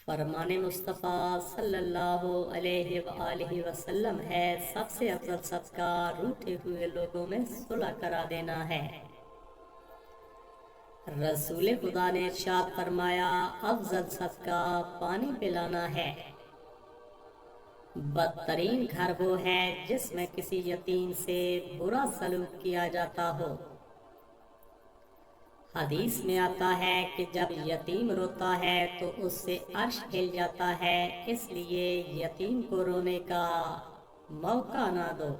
فرمان مصطفیٰ صلی اللہ علیہ وآلہ وسلم ہے سب سے افضل صدقہ روٹھے ہوئے لوگوں میں صلح کرا دینا ہے۔ رسول خدا نے ارشاد فرمایا افضل صدقہ پانی پلانا ہے۔ بدترین گھر وہ ہے جس میں کسی یتیم سے برا سلوک کیا جاتا ہو۔ حدیث میں آتا ہے کہ جب یتیم روتا ہے تو اس سے عرش ہل جاتا ہے، اس لیے یتیم کو رونے کا موقع نہ دو۔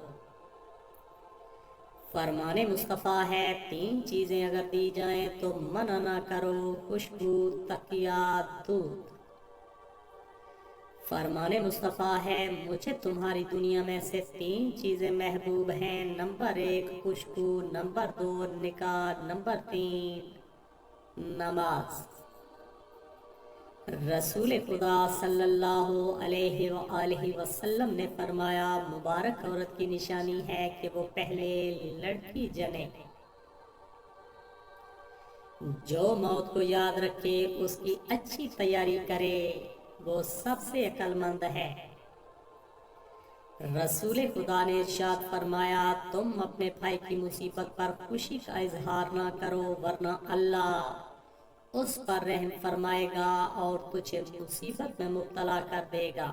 فرمان مصطفیٰ ہے 3 چیزیں اگر دی جائیں تو منع نہ کرو، خوشبو، تکیہ، دودھ۔ فرمان مصطفیٰ ہے مجھے تمہاری دنیا میں سے 3 چیزیں محبوب ہیں، نمبر 1 خوشبو، نمبر 2 نکاح، نمبر 3 نماز۔ رسول خدا صلی اللہ علیہ وآلہ وسلم نے فرمایا مبارک عورت کی نشانی ہے کہ وہ پہلے لڑکی جنے۔ جو موت کو یاد رکھے اس کی اچھی تیاری کرے وہ سب سے عقل مند ہے۔ رسول خدا نے ارشاد فرمایا تم اپنے بھائی کی مصیبت پر خوشی کا اظہار نہ کرو ورنہ اللہ اس پر رحم فرمائے گا اور تجھے مصیبت میں مبتلا کر دے گا۔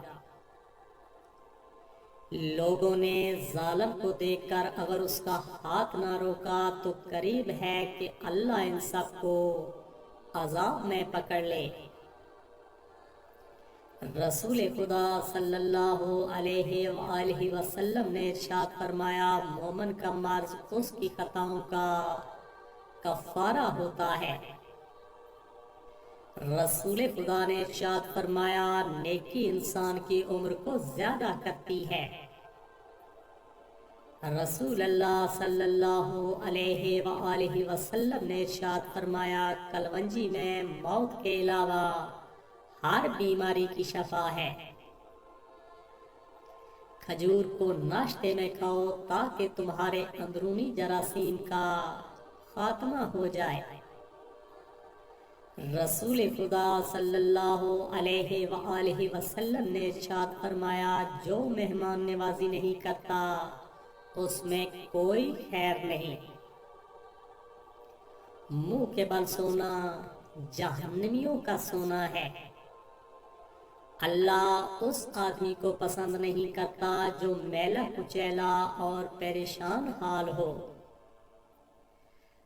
لوگوں نے ظالم کو دیکھ کر اگر اس کا ہاتھ نہ روکا تو قریب ہے کہ اللہ ان سب کو عذاب میں پکڑ لے۔ رسول خدا صلی اللہ علیہ وآلہ وسلم نے ارشاد فرمایا مومن کا مرض اس کی خطاؤں کا کفارہ ہوتا ہے۔ رسول خدا نے ارشاد فرمایا نیکی انسان کی عمر کو زیادہ کرتی ہے۔ رسول اللہ صلی اللہ علیہ وآلہ وسلم نے ارشاد فرمایا کلونجی میں موت کے علاوہ ہر بیماری کی شفا ہے۔ کھجور کو ناشتے میں کھاؤ تاکہ تمہارے اندرونی جراثیم کا خاتمہ ہو جائے۔ رسول خدا صلی اللہ علیہ وآلہ وسلم نے ارشاد فرمایا جو مہمان نوازی نہیں کرتا اس میں کوئی خیر نہیں۔ منہ کے بل سونا جہنمیوں کا سونا ہے۔ اللہ اس آدمی کو پسند نہیں کرتا جو میلا کچیلا اور پریشان حال ہو۔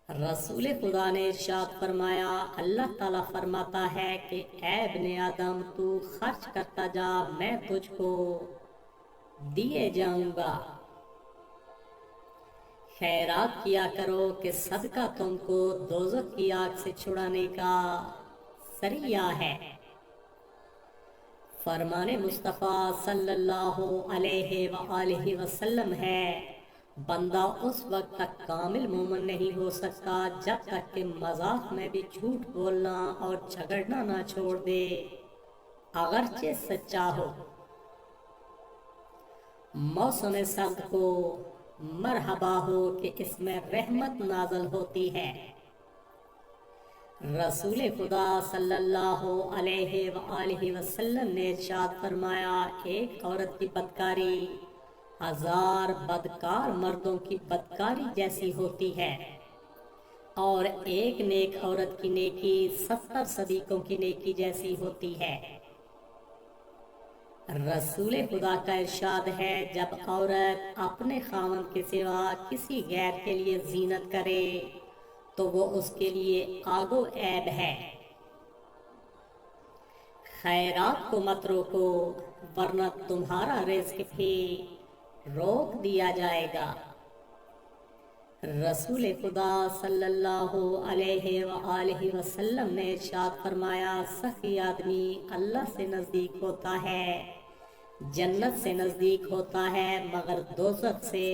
رسول خدا نے ارشاد فرمایا اللہ تعالیٰ فرماتا ہے کہ اے ابن آدم تو خرچ کرتا جا میں تجھ کو دیے جاؤں گا۔ خیرات کیا کرو کہ صدقہ تم کو دوزخ کی آگ سے چھڑانے کا ذریعہ ہے۔ فرمان مصطفیٰ صلی اللہ علیہ وآلہ وسلم ہے بندہ اس وقت تک کامل مومن نہیں ہو سکتا جب تک کہ مذاق میں بھی جھوٹ بولنا اور جھگڑنا نہ چھوڑ دے اگرچہ سچا ہو۔ موسم سرد کو مرحبا ہو کہ اس میں رحمت نازل ہوتی ہے۔ رسول خدا صلی اللہ علیہ وآلہ وسلم نے ارشاد فرمایا ایک عورت کی بدکاری 1000 بدکار مردوں کی بدکاری جیسی ہوتی ہے اور ایک نیک عورت کی نیکی 70 صدیقوں کی نیکی جیسی ہوتی ہے۔ رسول خدا کا ارشاد ہے جب عورت اپنے خاوند کے سوا کسی غیر کے لیے زینت کرے تو وہ اس کے لیے آگ و عیب ہے۔ خیرات کو مت روکو ورنہ تمہارا رزق بھی روک دیا جائے گا۔ رسول خدا صلی اللہ علیہ وآلہ وسلم نے ارشاد فرمایا سخی آدمی اللہ سے نزدیک ہوتا ہے، جنت سے نزدیک ہوتا ہے مگر دوزخ سے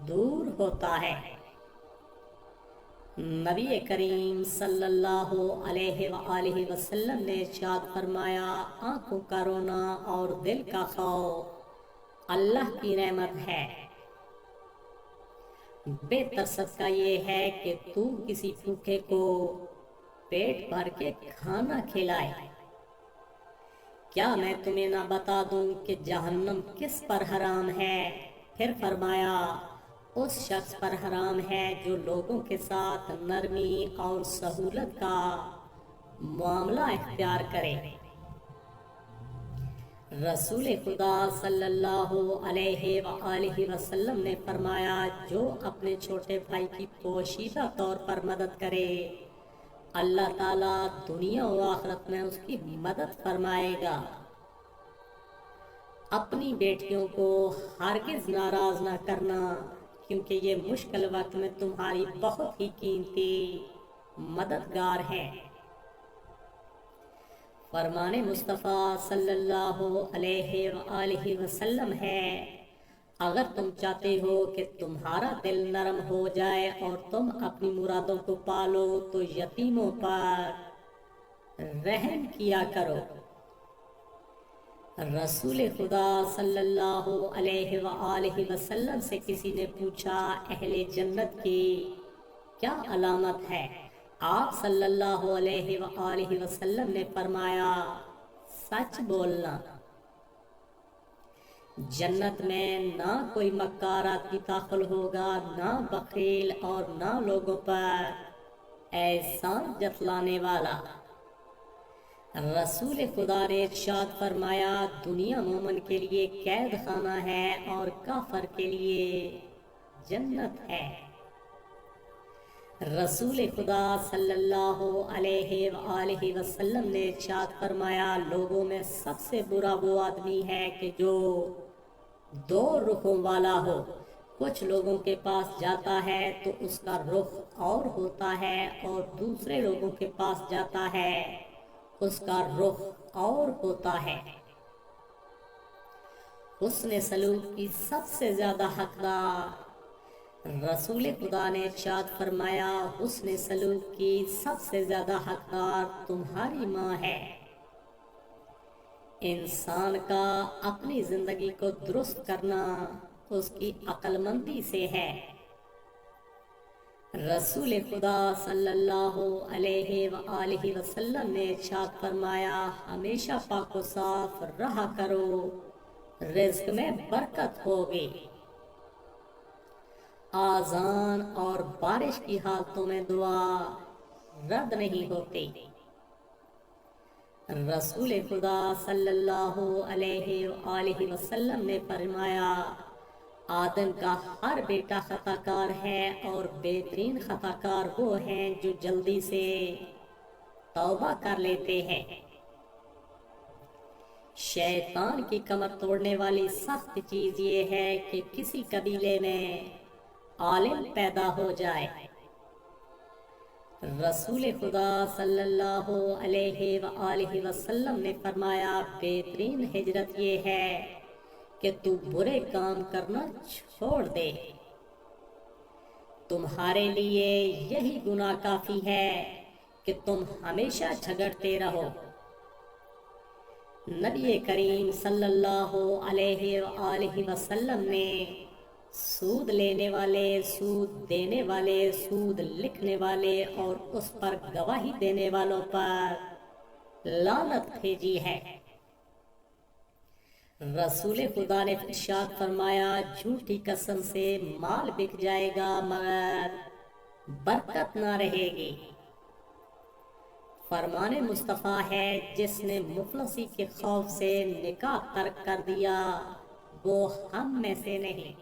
دور ہوتا ہے۔ نبی کریم صلی اللہ علیہ وآلہ وسلم نے ارشاد فرمایا آنکھوں کا رونا اور دل کا خوف اللہ کی نعمت ہے۔ بہتر صدقہ یہ ہے کہ تو کسی بھوکے کو پیٹ بھر کے کھانا کھلائے۔ کیا میں تمہیں نہ بتا دوں کہ جہنم کس پر حرام ہے؟ پھر فرمایا اس شخص پر حرام ہے جو لوگوں کے ساتھ نرمی اور سہولت کا معاملہ اختیار کرے۔ رسول خدا صلی اللہ علیہ وآلہ وسلم نے فرمایا جو اپنے چھوٹے بھائی کی پوشیدہ طور پر مدد کرے اللہ تعالیٰ دنیا و آخرت میں اس کی مدد فرمائے گا۔ اپنی بیٹیوں کو ہرگز ناراض نہ کرنا کیونکہ یہ مشکل وقت میں تمہاری بہت ہی قیمتی مددگار ہیں۔ فرمان مصطفیٰ صلی اللہ علیہ وآلہ وسلم ہے اگر تم چاہتے ہو کہ تمہارا دل نرم ہو جائے اور تم اپنی مرادوں کو پالو تو یتیموں پر رحم کیا کرو۔ رسول خدا صلی اللہ علیہ وآلہ وسلم سے کسی نے پوچھا اہل جنت کی کیا علامت ہے؟ آپ صلی اللہ علیہ وآلہ وسلم نے فرمایا سچ بولنا۔ جنت میں نہ کوئی مکار آدمی داخل ہوگا، نہ بخیل اور نہ لوگوں پر احسان جتلانے والا۔ رسول خدا نے ارشاد فرمایا دنیا مومن کے لیے قید خانہ ہے اور کافر کے لیے جنت ہے۔ رسول خدا صلی اللہ علیہ وآلہ وسلم نے ارشاد فرمایا لوگوں میں سب سے برا وہ آدمی ہے کہ جو دو رخوں والا ہو، کچھ لوگوں کے پاس جاتا ہے تو اس کا رخ اور ہوتا ہے اور دوسرے لوگوں کے پاس جاتا ہے اس کا رخ اور ہوتا ہے۔ حسن سلوک کی سب سے زیادہ حقدار رسول خدا نے ارشاد فرمایا حسن سلوک کی سب سے زیادہ حقدار تمہاری ماں ہے۔ انسان کا اپنی زندگی کو درست کرنا اس کی عقل مندی سے ہے۔ رسول خدا صلی اللہ علیہ وآلہ وسلم نے ارشاد فرمایا ہمیشہ پاک و صاف رہا کرو، رزق میں برکت ہوگی۔ آذان اور بارش کی حالتوں میں دعا رد نہیں ہوتی۔ رسول خدا صلی اللہ علیہ وآلہ وسلم نے فرمایا آدم کا ہر بیٹا خطا کار ہے اور بہترین خطا کار وہ ہیں جو جلدی سے توبہ کر لیتے ہیں۔ شیطان کی کمر توڑنے والی سخت چیز یہ ہے کہ کسی قبیلے میں عالم پیدا ہو جائے۔ رسول خدا صلی اللہ علیہ وآلہ وسلم نے فرمایا بہترین ہجرت یہ ہے کہ تو برے کام کرنا چھوڑ دے، تمہارے لیے یہی گناہ کافی ہے کہ تم ہمیشہ جھگڑتے رہو۔ نبی کریم صلی اللہ علیہ وآلہ وسلم نے سود لینے والے، سود دینے والے، سود لکھنے والے اور اس پر گواہی دینے والوں پر لعنت بھیجی ہے۔ رسول خدا نے ارشاد فرمایا جھوٹی قسم سے مال بک جائے گا مگر برکت نہ رہے گی۔ فرمان مصطفیٰ ہے جس نے مفلسی کے خوف سے نکاح ترک کر دیا وہ ہم میں سے نہیں۔